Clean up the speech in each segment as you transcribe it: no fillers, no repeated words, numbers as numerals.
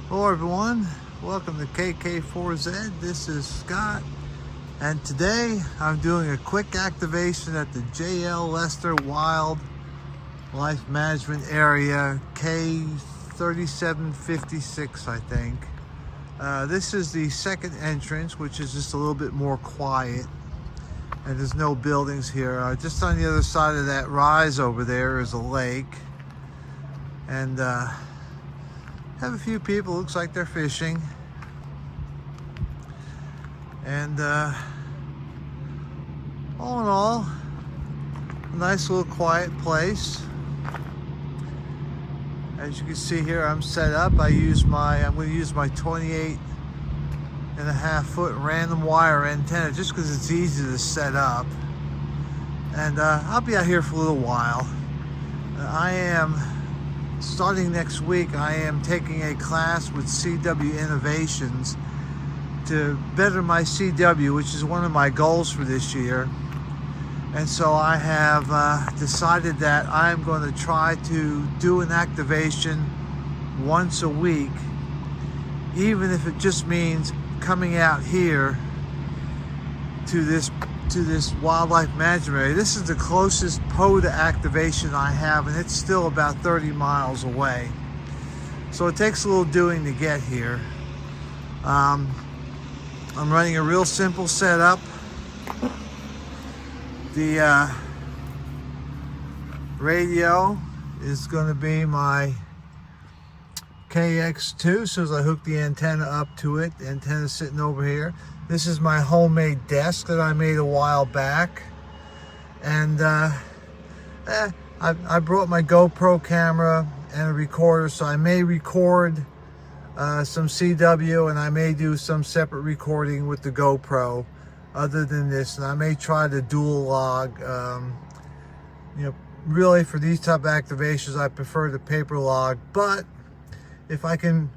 Hello everyone, welcome to KK4Z. This is Scott, and today I'm doing a quick activation at the Lester WMA K K3756, I think. This is the second entrance, which is just a little bit more quiet, and there's no buildings here. Just on the other side of that rise over there is a lake, and have a few people, looks like they're fishing. And all in all, a nice little quiet place. As you can see here, I'm set up. I'm going to use my 28.5-foot random wire antenna just because it's easy to set up. And I'll be out here for a little while. Starting next week, I am taking a class with CW Innovations to better my CW, which is one of my goals for this year. And so I have decided that I'm going to try to do an activation once a week, even if it just means coming out here to this wildlife management area. This is the closest POTA activation I have, and it's still about 30 miles away. So it takes a little doing to get here. I'm running a real simple setup. The radio is going to be my KX2, so as I hook the antenna up to it, the antenna's sitting over here. This is my homemade desk that I made a while back. And I brought my GoPro camera and a recorder, so I may record some CW, and I may do some separate recording with the GoPro other than this. And I may try to dual log. Really for these type of activations, I prefer the paper log, but if I can,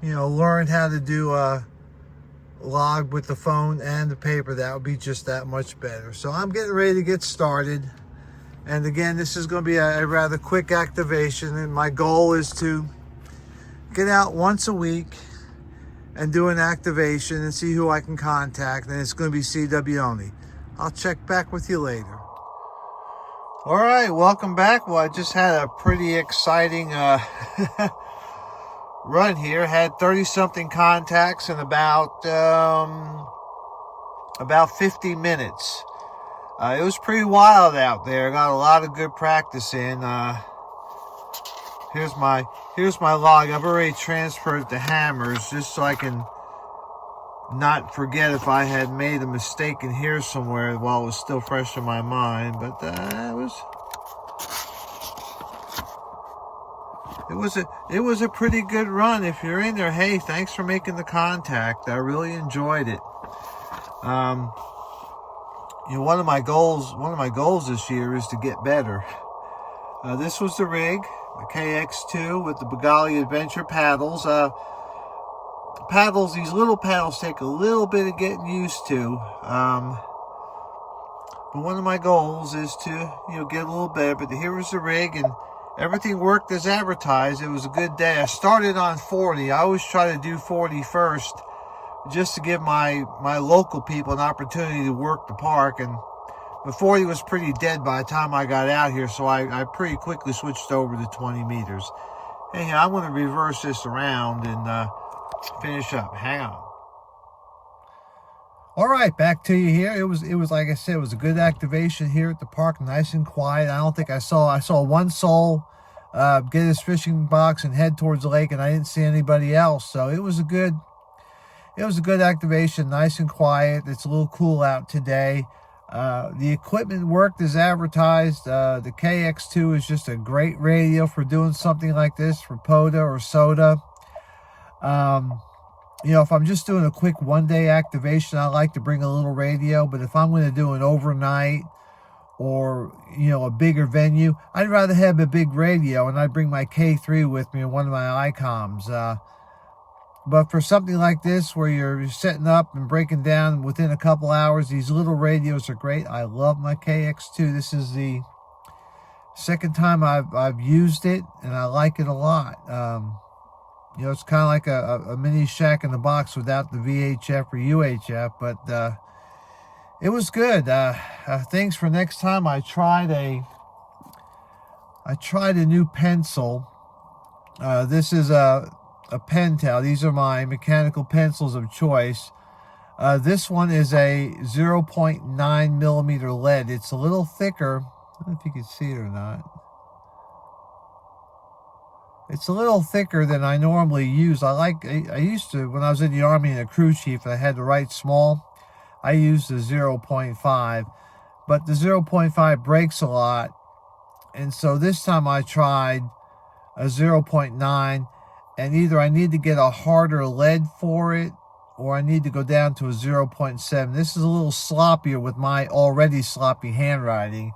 learn how to do a log with the phone and the paper, that would be just that much better. So I'm getting ready to get started. And again, this is going to be a rather quick activation, and my goal is to get out once a week and do an activation and see who I can contact, and it's going to be CW only. I'll check back with you later. All right, welcome back. Well, I just had a pretty exciting run here. Had 30-something contacts in about 50 minutes. It was pretty wild out there. Got a lot of good practice in. Here's my log. I've already transferred it to Hammers just so I can not forget if I had made a mistake in here somewhere while it was still fresh in my mind. But it was a pretty good run. If you're in there, hey, thanks for making the contact. I really enjoyed it. One of my goals this year is to get better. This was the rig, the KX2 with the Begali Adventure paddles. These little paddles take a little bit of getting used to. But one of my goals is to, get a little better. But here was the rig, and everything worked as advertised. It was a good day. I started on 40. I always try to do 40 first, just to give my local people an opportunity to work the park. And the 40 was pretty dead by the time I got out here, so I pretty quickly switched over to 20 meters. Anyhow, I'm going to reverse this around and finish up. Hang on. All right, back to you here. It was like I said, it was a good activation here at the park, nice and quiet. I don't think I saw one soul get his fishing box and head towards the lake, and I didn't see anybody else. So it was a good activation, nice and quiet. It's a little cool out today. The equipment worked as advertised. The KX2 is just a great radio for doing something like this for POTA or SOTA. If I'm just doing a quick one-day activation, I like to bring a little radio. But if I'm going to do an overnight or, a bigger venue, I'd rather have a big radio, and I'd bring my K3 with me and one of my ICOMs. But for something like this, where you're setting up and breaking down within a couple hours, these little radios are great. I love my KX2. This is the second time I've used it, and I like it a lot. You know, it's kind of like a mini Shack in the Box without the VHF or UHF, but it was good. Things for next time. I tried a new pencil. This is a Pentel. These are my mechanical pencils of choice. This one is a 0.9 millimeter lead. It's a little thicker. I don't know if you can see it or not. It's a little thicker than I normally use. I used to, when I was in the Army and a crew chief, and I had to write small, I used the 0.5. But the 0.5 breaks a lot. And so this time I tried a 0.9. And either I need to get a harder lead for it, or I need to go down to a 0.7. This is a little sloppier with my already sloppy handwriting,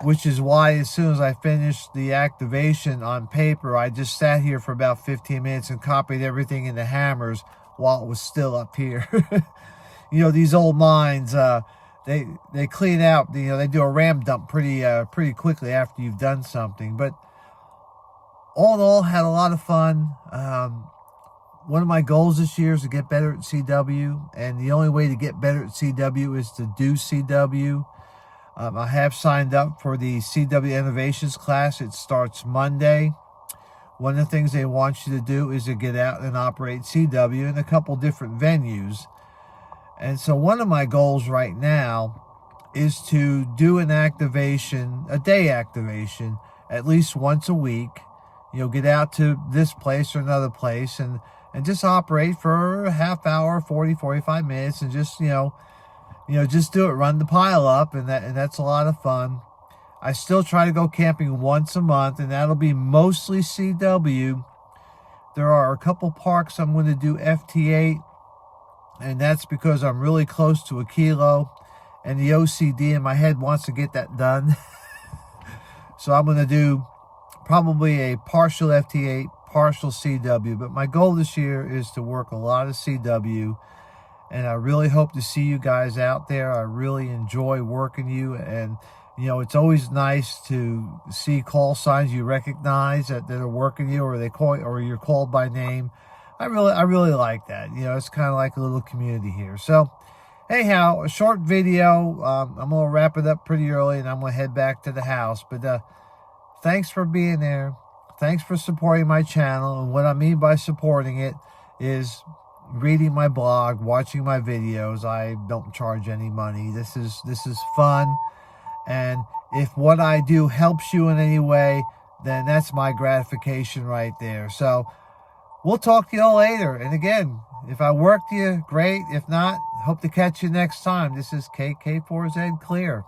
which is why as soon as I finished the activation on paper, I just sat here for about 15 minutes and copied everything into hammers while it was still up here. You know, these old mines, they clean out, you know, they do a ram dump pretty quickly after you've done something. But all in all, had a lot of fun. One of my goals this year is to get better at CW, and the only way to get better at CW is to do CW. I have signed up for the CW Innovations class. It starts Monday. One of the things they want you to do is to get out and operate CW in a couple different venues. And so one of my goals right now is to do an activation, a day activation, at least once a week. You know, get out to this place or another place and just operate for a half hour, 40, 45 minutes, and just, you know, just do it, run the pile up, and that's a lot of fun. I still try to go camping once a month, and that'll be mostly CW. There are a couple parks I'm going to do FT8, and that's because I'm really close to a kilo, and the OCD in my head wants to get that done. So I'm going to do probably a partial FT8, partial CW, but my goal this year is to work a lot of CW. And I really hope to see you guys out there. I really enjoy working you. And, you know, it's always nice to see call signs you recognize that are working you, or they call, or you're called by name. I really like that. You know, it's kind of like a little community here. So, anyhow, a short video. I'm going to wrap it up pretty early, and I'm going to head back to the house. But thanks for being there. Thanks for supporting my channel. And what I mean by supporting it is reading my blog, watching my videos. I don't charge any money. This is fun, and if what I do helps you in any way, then that's my gratification right there. So we'll talk to you all later. And again, if I worked you, great. If not, hope to catch you next time. This is KK4Z Clear.